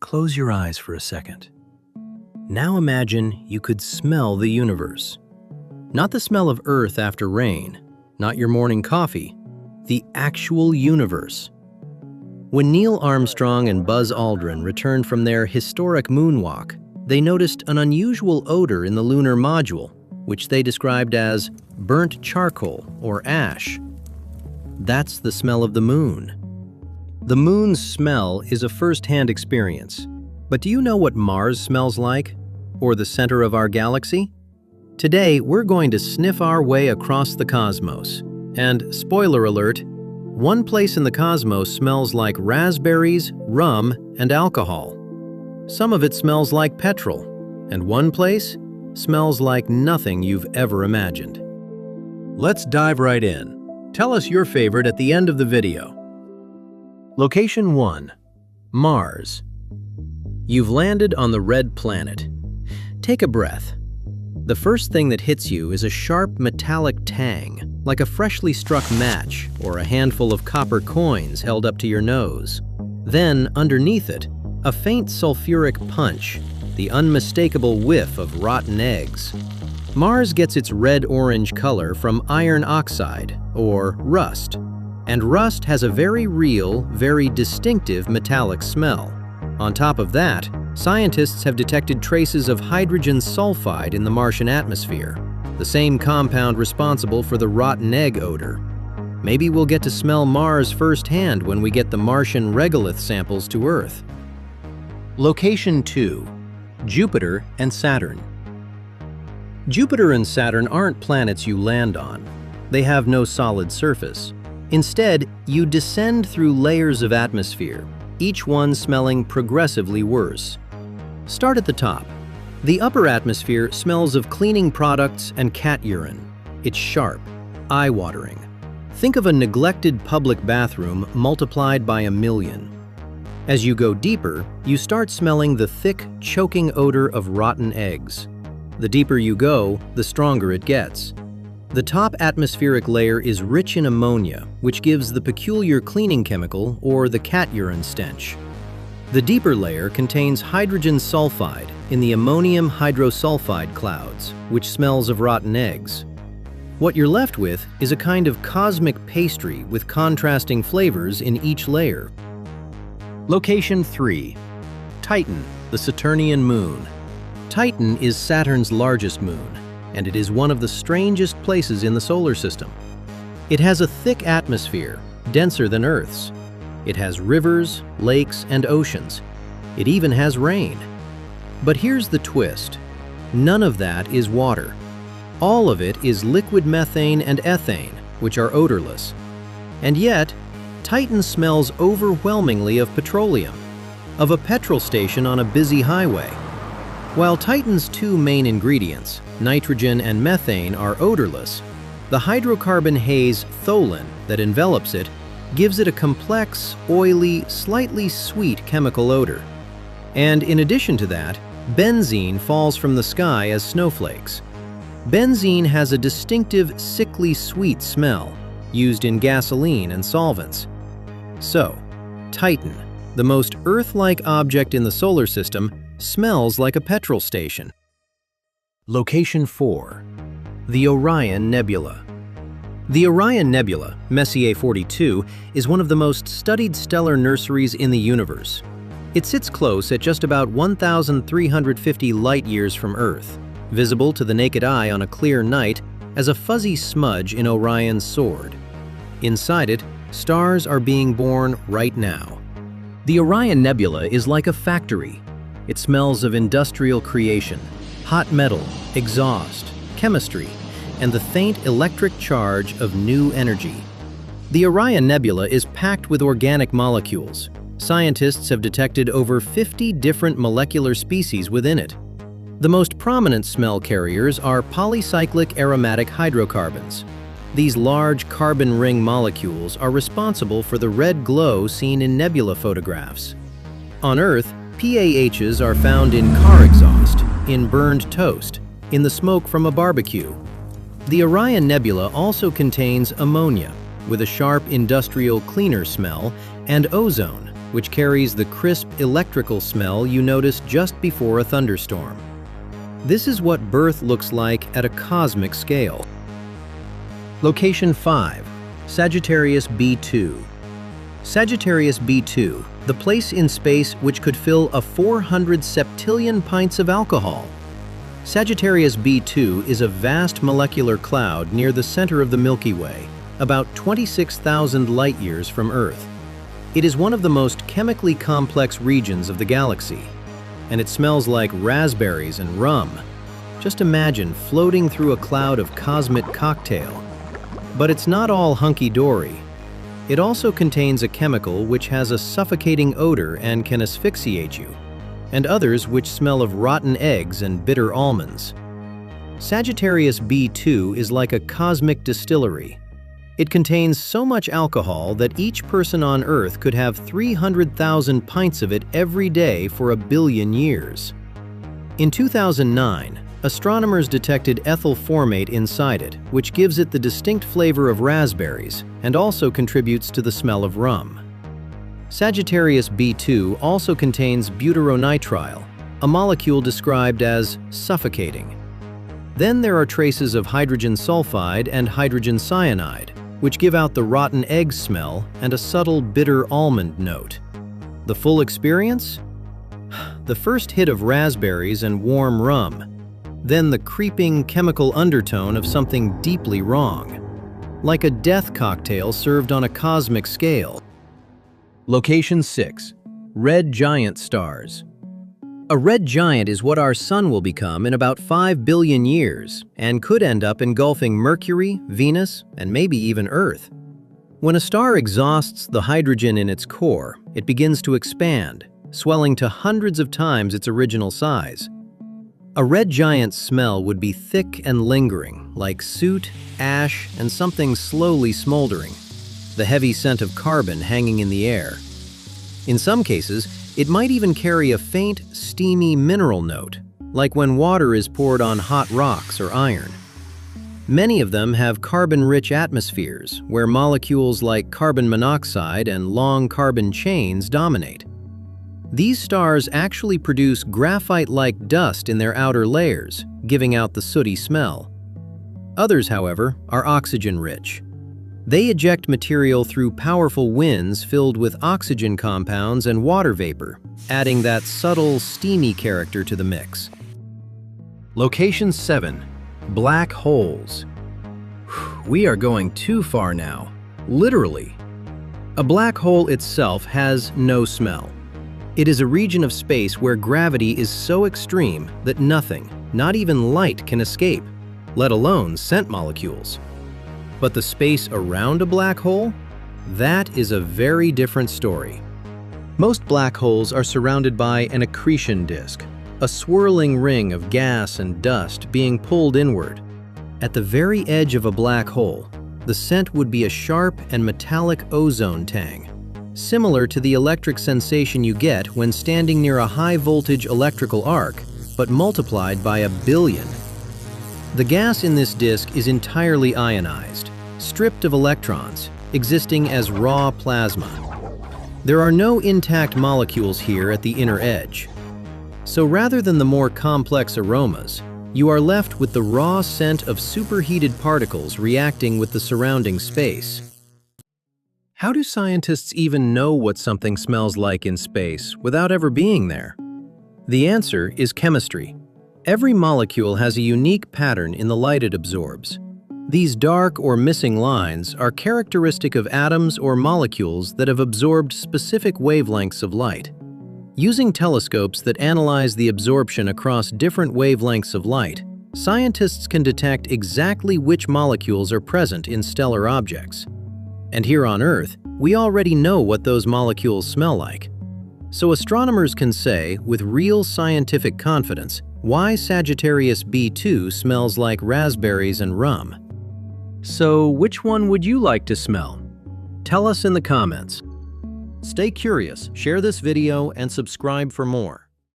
Close your eyes for a second. Now imagine you could smell the universe. Not the smell of Earth after rain, not your morning coffee, the actual universe. When Neil Armstrong and Buzz Aldrin returned from their historic moonwalk, they noticed an unusual odor in the lunar module, which they described as burnt charcoal or ash. That's the smell of the moon. The moon's smell is a first-hand experience. But do you know what Mars smells like? Or the center of our galaxy? Today, we're going to sniff our way across the cosmos. And, spoiler alert, one place in the cosmos smells like raspberries, rum, and alcohol. Some of it smells like petrol, and one place smells like nothing you've ever imagined. Let's dive right in. Tell us your favorite at the end of the video. Location 1. Mars. You've landed on the red planet. Take a breath. The first thing that hits you is a sharp metallic tang, like a freshly struck match or a handful of copper coins held up to your nose. Then, underneath it, a faint sulfuric punch, the unmistakable whiff of rotten eggs. Mars gets its red-orange color from iron oxide, or rust. And rust has a very real, very distinctive metallic smell. On top of that, scientists have detected traces of hydrogen sulfide in the Martian atmosphere, the same compound responsible for the rotten egg odor. Maybe we'll get to smell Mars firsthand when we get the Martian regolith samples to Earth. Location 2. Jupiter and Saturn. Jupiter and Saturn aren't planets you land on. They have no solid surface. Instead, you descend through layers of atmosphere, each one smelling progressively worse. Start at the top. The upper atmosphere smells of cleaning products and cat urine. It's sharp, eye-watering. Think of a neglected public bathroom multiplied by 1,000,000. As you go deeper, you start smelling the thick, choking odor of rotten eggs. The deeper you go, the stronger it gets. The top atmospheric layer is rich in ammonia, which gives the peculiar cleaning chemical or the cat urine stench. The deeper layer contains hydrogen sulfide in the ammonium hydrosulfide clouds, which smells of rotten eggs. What you're left with is a kind of cosmic pastry with contrasting flavors in each layer. Location 3. Titan, the Saturnian moon. Titan is Saturn's largest moon, and it is one of the strangest places in the solar system. It has a thick atmosphere, denser than Earth's. It has rivers, lakes, and oceans. It even has rain. But here's the twist. None of that is water. All of it is liquid methane and ethane, which are odorless. And yet, Titan smells overwhelmingly of petroleum, of a petrol station on a busy highway. While Titan's two main ingredients, nitrogen and methane, are odorless, the hydrocarbon haze tholin that envelops it gives it a complex, oily, slightly sweet chemical odor. And in addition to that, benzene falls from the sky as snowflakes. Benzene has a distinctive, sickly sweet smell, used in gasoline and solvents. So, Titan, the most Earth-like object in the solar system, smells like a petrol station. Location 4. The Orion Nebula. The Orion Nebula, Messier 42, is one of the most studied stellar nurseries in the universe. It sits close at just about 1,350 light-years from Earth, visible to the naked eye on a clear night as a fuzzy smudge in Orion's sword. Inside it, stars are being born right now. The Orion Nebula is like a factory. It smells of industrial creation, hot metal, exhaust, chemistry, and the faint electric charge of new energy. The Orion Nebula is packed with organic molecules. Scientists have detected over 50 different molecular species within it. The most prominent smell carriers are polycyclic aromatic hydrocarbons. These large carbon ring molecules are responsible for the red glow seen in nebula photographs. On Earth, PAHs are found in car exhaust, in burned toast, in the smoke from a barbecue. The Orion Nebula also contains ammonia, with a sharp industrial cleaner smell, and ozone, which carries the crisp electrical smell you notice just before a thunderstorm. This is what birth looks like at a cosmic scale. Location 5. Sagittarius B2. Sagittarius B2, the place in space which could fill a 400 septillion pints of alcohol. Sagittarius B2 is a vast molecular cloud near the center of the Milky Way, about 26,000 light-years from Earth. It is one of the most chemically complex regions of the galaxy, and it smells like raspberries and rum. Just imagine floating through a cloud of cosmic cocktail. But it's not all hunky-dory. It also contains a chemical which has a suffocating odor and can asphyxiate you, and others which smell of rotten eggs and bitter almonds. Sagittarius B2 is like a cosmic distillery. It contains so much alcohol that each person on Earth could have 300,000 pints of it every day for 1 billion years. In 2009, astronomers detected ethyl formate inside it, which gives it the distinct flavor of raspberries and also contributes to the smell of rum. Sagittarius B2 also contains butyronitrile, a molecule described as suffocating. Then there are traces of hydrogen sulfide and hydrogen cyanide, which give out the rotten egg smell and a subtle bitter almond note. The full experience? The first hit of raspberries and warm rum, then the creeping chemical undertone of something deeply wrong, like a death cocktail served on a cosmic scale. Location 6. Red giant stars. A red giant is what our sun will become in about 5 billion years and could end up engulfing Mercury, Venus, and maybe even Earth. When a star exhausts the hydrogen in its core, it begins to expand, swelling to hundreds of times its original size. A red giant's smell would be thick and lingering, like soot, ash, and something slowly smoldering, the heavy scent of carbon hanging in the air. In some cases, it might even carry a faint, steamy mineral note, like when water is poured on hot rocks or iron. Many of them have carbon-rich atmospheres, where molecules like carbon monoxide and long carbon chains dominate. These stars actually produce graphite-like dust in their outer layers, giving out the sooty smell. Others, however, are oxygen-rich. They eject material through powerful winds filled with oxygen compounds and water vapor, adding that subtle, steamy character to the mix. Location 7. Black holes. We are going too far now, literally. A black hole itself has no smell. It is a region of space where gravity is so extreme that nothing, not even light, can escape, let alone scent molecules. But the space around a black hole? That is a very different story. Most black holes are surrounded by an accretion disk, a swirling ring of gas and dust being pulled inward. At the very edge of a black hole, the scent would be a sharp and metallic ozone tang, similar to the electric sensation you get when standing near a high-voltage electrical arc, but multiplied by 1 billion. The gas in this disk is entirely ionized, stripped of electrons, existing as raw plasma. There are no intact molecules here at the inner edge. So rather than the more complex aromas, you are left with the raw scent of superheated particles reacting with the surrounding space. How do scientists even know what something smells like in space without ever being there? The answer is chemistry. Every molecule has a unique pattern in the light it absorbs. These dark or missing lines are characteristic of atoms or molecules that have absorbed specific wavelengths of light. Using telescopes that analyze the absorption across different wavelengths of light, scientists can detect exactly which molecules are present in stellar objects. And here on Earth, we already know what those molecules smell like. So astronomers can say, with real scientific confidence, why Sagittarius B2 smells like raspberries and rum. So which one would you like to smell? Tell us in the comments. Stay curious, share this video, and subscribe for more.